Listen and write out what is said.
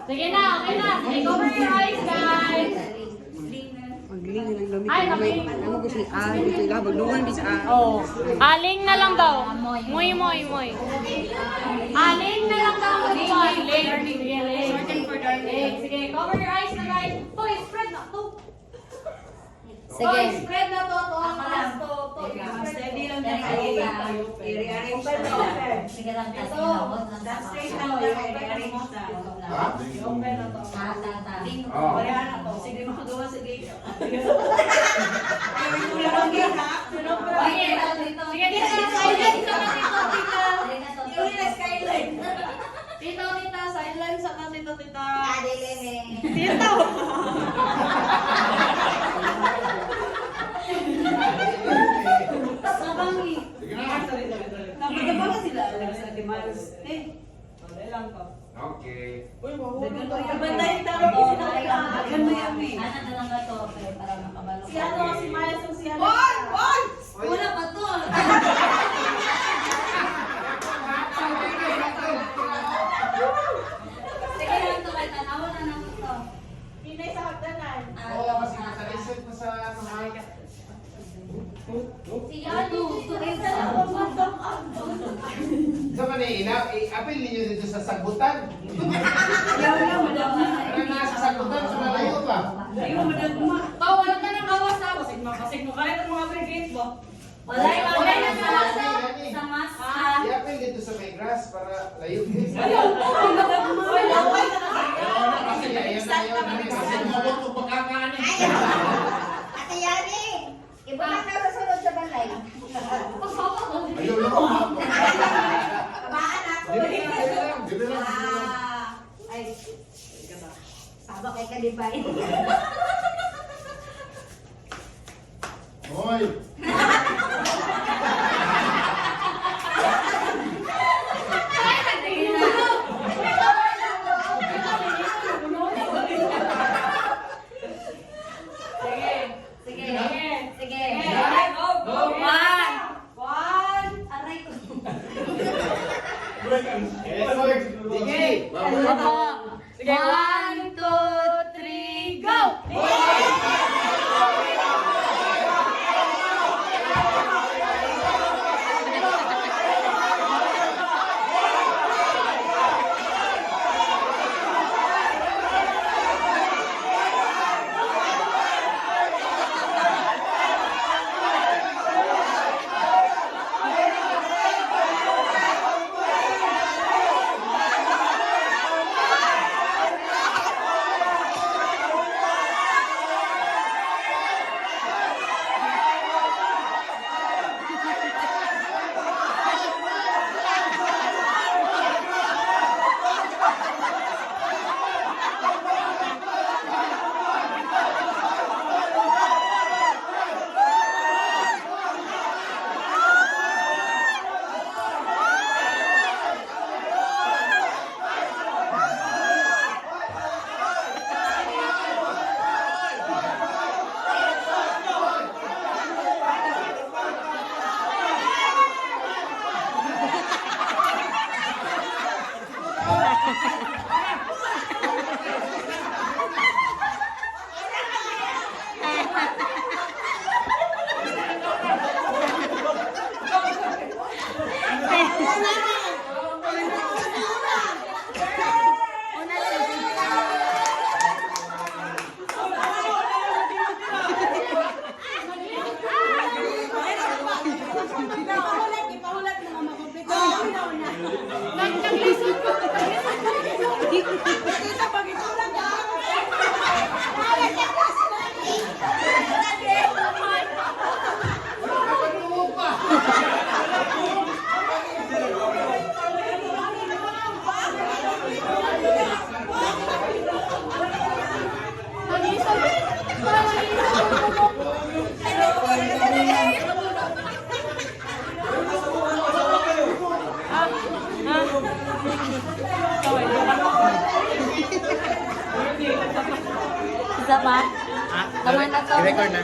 Sige na, okay na. Sige, cover your eyes, guys. Magling lang gamit. Ano ko si gusto ka magdungan bis Oh. Aling na lang daw. Moy. Aling na lang daw. Aling. Sige, cover your eyes na, guys. Toy, spread na to. Sige. Spread na to. Steady lang na sige lang kasi hawot lang sa straight lang i-arrange na. I-open na to. Sige makagawa sa gate. Sige, dito na silent sa Tito, tita, silent sa tita. Tito. Okay. Bantayin taro ko sila kaya. Ganda yan eh. Ano na lang to para makabalo. Si Maya, si Ano. Wala pa to. Sige lang to kay tanawa na lang to. Pinay sa hagdanan. Oo, kasi nasa-reset na sa Si Ano, Sa kanina, apil ninyo dito sa sagutan. Para nasa sagutan, sa malayo pa. Wala ka nang gawas na. Basig mo kahit ang mga brigade mo. wala na gawas sa mas. I-apil dito sa may grass para layo. Kasi ayun na yun. Kasi mabot kung pagkakaani. Ate Yani, iba na ka sunod sa balay. Ayun lang. Kabaan ako. Dito lang. Ay, sabak kay Kalibay. Hoy! Sige. Aray ko. Sige! Sige, 1, 2, 3, go! Isa pa? Tama na to. I-record na.